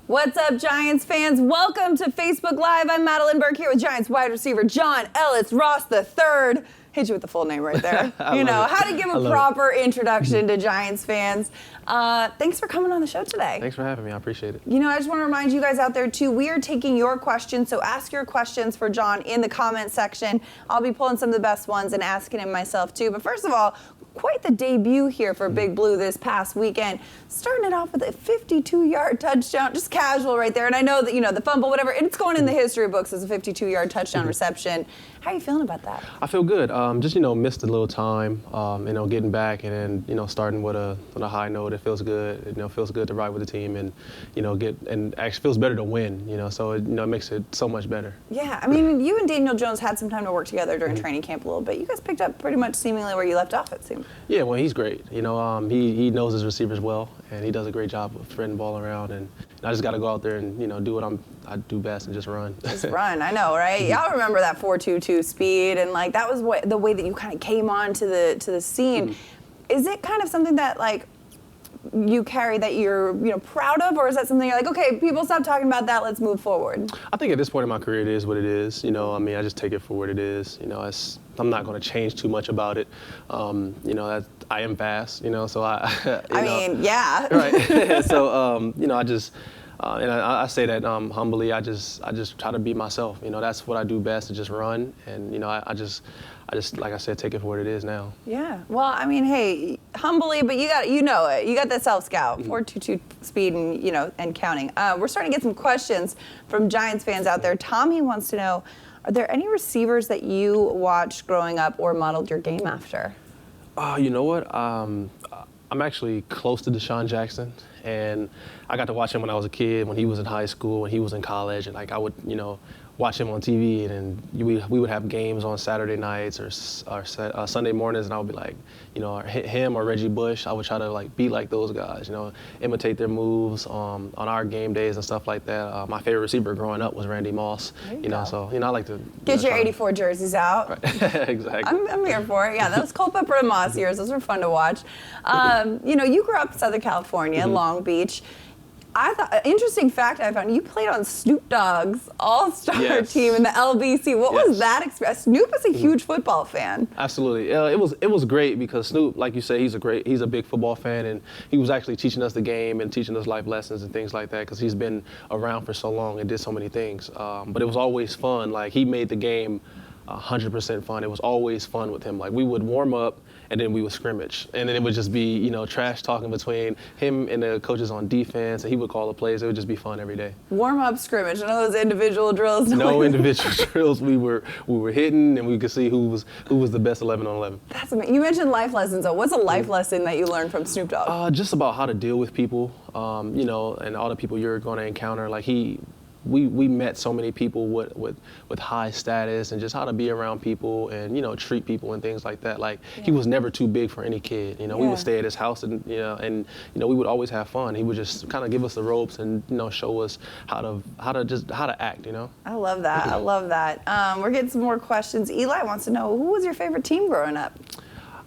What's up, Giants fans? Welcome to Facebook Live. I'm Madeline Burke here with Giants wide receiver John Ellis Ross III. Hit you with the full name right there. You know, how to give a proper introduction to Giants fans. Thanks for coming on the show today. Thanks for having me. I appreciate it. You know, I just want to remind you guys out there, too, we are taking your questions, so ask your questions for John in the comment section. I'll be pulling some of the best ones and asking him myself, too. But first of all, quite the debut here for Big Blue this past weekend. Starting it off with a 52-yard touchdown, just casual right there. And I know that, you know, the fumble, whatever, it's going in the history books as a 52-yard touchdown reception. How are you feeling about that? I feel good. Just, you know, missed a little time, you know, getting back and then, you know, starting with a high note. It feels good. You know, it feels good to ride with the team and, you know, actually feels better to win, you know, so it, you know, it makes it so much better. Yeah, I mean, you and Daniel Jones had some time to work together during training camp a little bit. You guys picked up pretty much seemingly where you left off, it seemed. Yeah, well, he's great. You know, he knows his receivers well, and he does a great job of spreading the ball around. And I just got to go out there and, you know, do what I do best and just run. Just run, I know, right? Y'all remember that 4.22 speed, and like that was the way that you kind of came on to the scene. Is it kind of something that like you carry that you're, you know, proud of, or is that something you're like, okay, people stop talking about that, let's move forward? I think at this point in my career, it is what it is. You know, I mean, I just take it for what it is. You know, I'm not going to change too much about it. You know, I am fast. You know, so I mean, yeah. Right. So you know, I just. And I say that humbly. I just try to be myself. You know, that's what I do best, to just run. And you know, I just like I said, take it for what it is now. Yeah. Well, I mean, hey, humbly, but you know it. You got that self-scout, 4.22 speed, and you know, and counting. We're starting to get some questions from Giants fans out there. Tommy wants to know: are there any receivers that you watched growing up or modeled your game after? You know what? I'm actually close to Deshaun Jackson, and I got to watch him when I was a kid, when he was in high school, when he was in college, and like I would, you know, watch him on TV, and we would have games on Saturday nights or Sunday mornings, and I would be like, you know, him or Reggie Bush. I would try to like be like those guys, you know, imitate their moves on our game days and stuff like that. My favorite receiver growing up was Randy Moss, you know, so you know I like to get your '84 jerseys out. Right. Exactly. I'm here for it. Yeah, those Culpepper and Moss years, those were fun to watch. You know, you grew up in Southern California, Long Beach. I thought, interesting fact I found, you played on Snoop Dogg's all-star team in the LBC. What was that experience? Snoop is a huge football fan. Absolutely. It was great because Snoop, like you say, he's a big football fan, and he was actually teaching us the game and teaching us life lessons and things like that because he's been around for so long and did so many things. But it was always fun. Like, he made the game 100% fun. It was always fun with him. Like, we would warm up and then we would scrimmage, and then it would just be, you know, trash talking between him and the coaches on defense, and he would call the plays. It would just be fun every day. Warm up, scrimmage. None of those individual drills. No individual drills. We were hitting, and we could see who was the best 11 on 11. That's amazing. You mentioned life lessons. So what's a life lesson that you learned from Snoop Dogg? Just about how to deal with people, you know, and all the people you're going to encounter. Like we met so many people with high status, and just how to be around people and, you know, treat people and things like that. Like, he was never too big for any kid. You know, we would stay at his house, and you know, we would always have fun. He would just kind of give us the ropes and, you know, show us how to act. You know. I love that. I love that. We're getting some more questions. Eli wants to know, who was your favorite team growing up?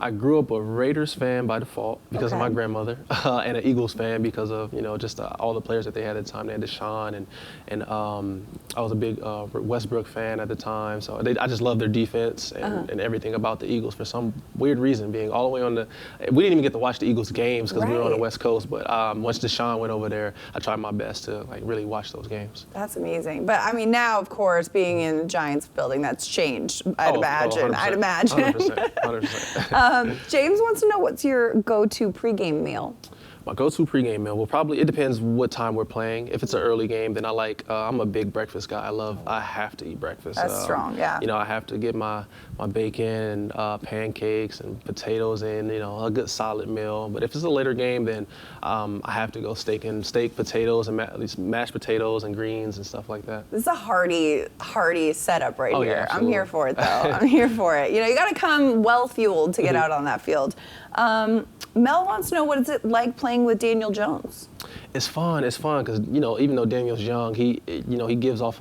I grew up a Raiders fan by default because of my grandmother, and an Eagles fan because of, you know, just all the players that they had at the time. They had Deshaun, and I was a big Westbrook fan at the time. So I just loved their defense and everything about the Eagles for some weird reason. Being all the way on we didn't even get to watch the Eagles games because we were on the West Coast. But once Deshaun went over there, I tried my best to like really watch those games. That's amazing. But I mean, now of course, being in the Giants building, that's changed. I'd imagine. 100%. James wants to know, what's your go-to pregame meal? My go-to pregame meal, well, probably, it depends what time we're playing. If it's an early game, then I'm a big breakfast guy. I have to eat breakfast. That's strong, yeah. You know, I have to get my bacon and pancakes and potatoes in, you know, a good solid meal. But if it's a later game, then I have to go steak, potatoes, and at least mashed potatoes and greens and stuff like that. This is a hearty setup right here. Yeah, I'm here for it, though. I'm here for it. You know, you got to come well-fueled to get out on that field. Mel wants to know, what is it like playing with Daniel Jones? It's fun because, you know, even though Daniel's young, he gives off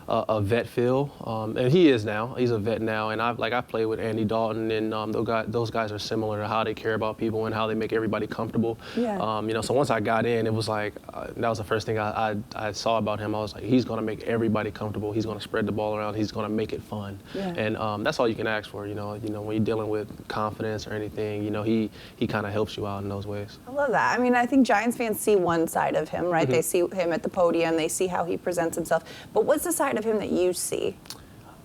a vet feel, and he is now. He's a vet now, and I've played with Andy Dalton, and those guys are similar to how they care about people and how they make everybody comfortable. Yeah. So once I got in, it was like that was the first thing I saw about him. I was like, he's gonna make everybody comfortable. He's gonna spread the ball around. He's gonna make it fun, and that's all you can ask for. When you're dealing with confidence or anything, he kind of helps you out in those ways. I love that. I mean, I think Giants fans see one side of him, right? Mm-hmm. They see him at the podium. They see how he presents himself. But what's the side of him that you see?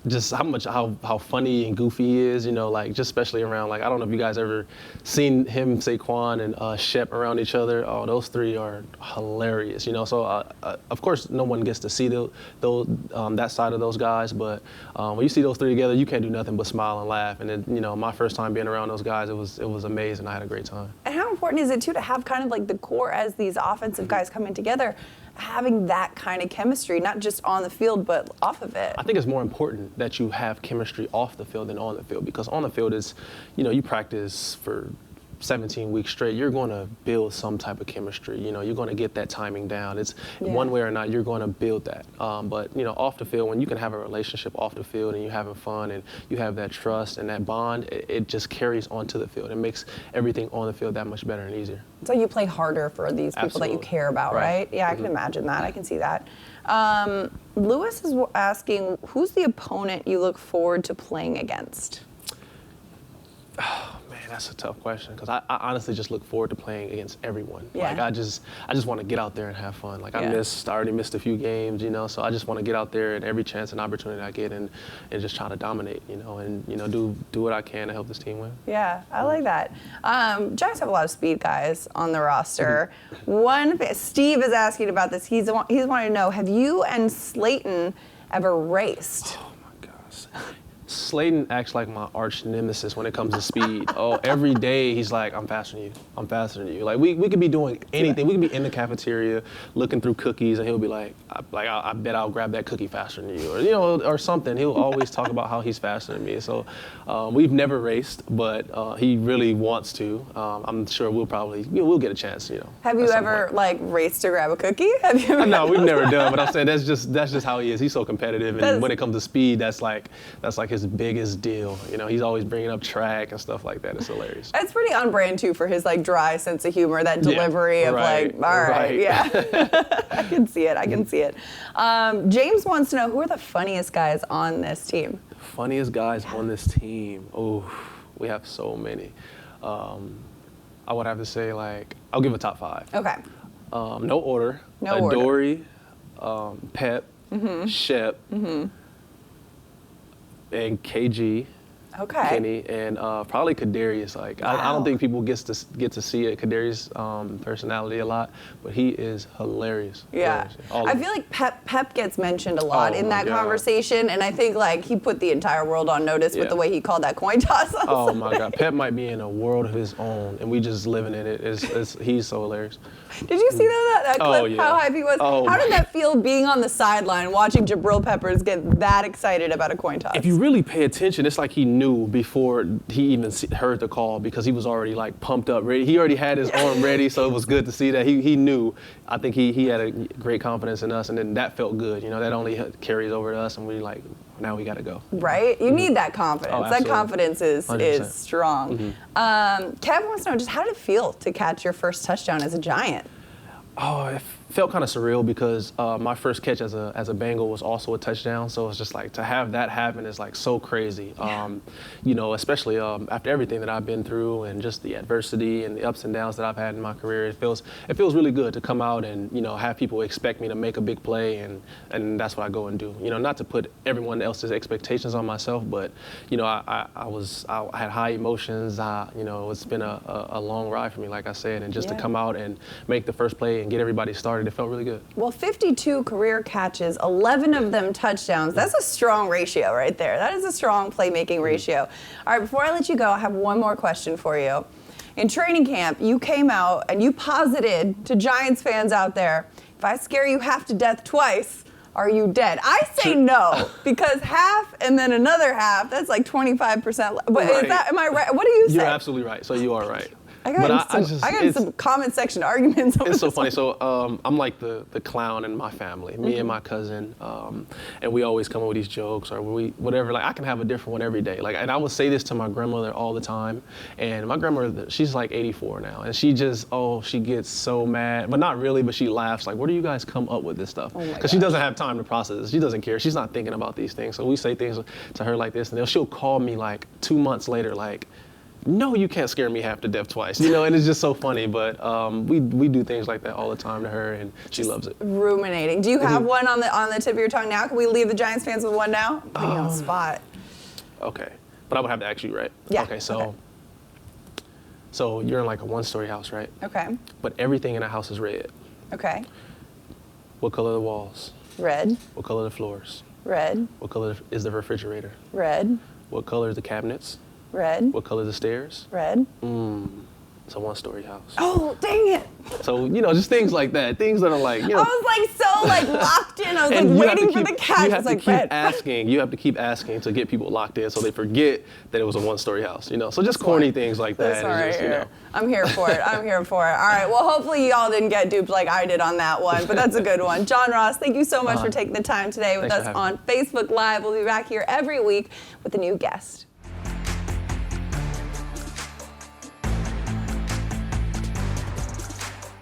Just how funny and goofy he is, just especially around, I don't know if you guys ever seen him, Saquon, and Shep around each other. Oh, those three are hilarious, So of course, no one gets to see that side of those guys, but when you see those three together, you can't do nothing but smile and laugh. And then, my first time being around those guys, it was amazing. I had a great time. And how important is it too to have kind of like the core as these offensive guys coming together, having that kind of chemistry, not just on the field, but off of it? I think it's more important that you have chemistry off the field than on the field, because on the field is, you practice for 17 weeks straight, you're going to build some type of chemistry. You're going to get that timing down. It's one way or not, you're going to build that. But off the field, when you can have a relationship off the field and you're having fun and you have that trust and that bond, it just carries onto the field. It makes everything on the field that much better and easier. So you play harder for these people Absolutely. that you care about, right? Yeah, I can imagine that. I can see that. Lewis is asking, who's the opponent you look forward to playing against? Man, that's a tough question, because I honestly just look forward to playing against everyone. Yeah. I just want to get out there and have fun. I already missed a few games, so I just want to get out there at every chance and opportunity I get and just try to dominate, and do what I can to help this team win. Yeah, I like that. Giants have a lot of speed guys on the roster. Steve is asking about this. He's wanting to know, have you and Slayton ever raced? Oh my gosh. Slayton acts like my arch nemesis when it comes to speed. Every day he's like, I'm faster than you. I'm faster than you. We could be doing anything. We could be in the cafeteria looking through cookies, and he'll be like, I bet I'll grab that cookie faster than you, or something. He'll always talk about how he's faster than me. So we've never raced, but he really wants to. I'm sure we'll get a chance. Have you ever raced to grab a cookie? Have you? No, we've never done. But I'm saying that's just how he is. He's so competitive, and when it comes to speed, that's like his biggest deal. He's always bringing up track and stuff like that. It's hilarious. That's pretty on brand too for his dry sense of humor, that delivery of all right, yeah. I can see it. James wants to know, who are the funniest guys on this team? Funniest guys on this team. Oh, we have so many. I would have to say I'll give a top 5. Okay. No order. No order. Dory, Pep, Shep, and KG, Okay. Kenny, and probably Kadarius. I don't think people get to see it, Kadarius' personality a lot, but he is hilarious. Yeah. I feel like Pep gets mentioned a lot in that conversation, and I think he put the entire world on notice with the way he called that coin toss. Oh my God, Pep might be in a world of his own, and we just living in it. He's so hilarious. Did you see that clip? Oh, yeah. How hype he was? How did that feel, being on the sideline watching Jabril Peppers get that excited about a coin toss? If you really pay attention, it's like he knew before he even heard the call, because he was already pumped up, ready. He already had his arm ready, so it was good to see that he knew. I think he had a great confidence in us, and then that felt good. That only carries over to us, and we now we got to go. Right? You need that confidence. That confidence is 100%. strong. Kev wants to know, just how did it feel to catch your first touchdown as a Giant? Oh, it felt kind of surreal, because my first catch as a Bengal was also a touchdown. So it's just to have that happen is so crazy. Yeah. Especially after everything that I've been through and just the adversity and the ups and downs that I've had in my career, it feels really good to come out and have people expect me to make a big play, and that's what I go and do. Not to put everyone else's expectations on myself, but I had high emotions. It's been a long ride for me, like I said, and just to come out and make the first play and get everybody started, it felt really good. Well, 52 career catches, 11 of them touchdowns. That's a strong ratio right there. That is a strong playmaking ratio. All right, before I let you go, I have one more question for you. In training camp, you came out and you posited to Giants fans out there, if I scare you half to death twice, are you dead? I say no, because half and then another half, that's 25%. But right. Am I right? What do you say? You're absolutely right. So you are right. I got some comment section arguments over It's so this funny. one. So I'm like the clown in my family, me and my cousin, and we always come up with these jokes or whatever. Like I can have a different one every day. Like, and I would say this to my grandmother all the time. And my grandmother, she's like 84 now, and she gets so mad, but not really, but she laughs like, where do you guys come up with this stuff? Because she doesn't have time to process this. She doesn't care. She's not thinking about these things. So we say things to her like this, and then she'll call me like 2 months later, like, no, you can't scare me half to death twice, and it's just so funny. But we do things like that all the time to her, and she loves it. Ruminating. Do you have one on the tip of your tongue now? Can we leave the Giants fans with one now? Putting you on the spot. Okay, but I would have to ask you, right? Yeah. Okay, so you're in like a one-story house, right? Okay. But everything in the house is red. Okay. What color are the walls? Red. What color are the floors? Red. What color is the refrigerator? Red. What color is the cabinets? Red. What color is the stairs? Red. It's a one-story house. Oh, dang it. So, just things like that. Things that are like, I was like so locked in. I was and like you have to waiting for the catch. You I have was to like, keep red. asking. You have to keep asking to get people locked in so they forget that it was a one-story house, So just corny things like that. This one right Just, here. I'm here for it. I'm here for it. All right. Well, hopefully y'all didn't get duped like I did on that one, but that's a good one. John Ross, thank you so much for taking the time today with Thanks us for on Facebook Live. We'll be back here every week with a new guest.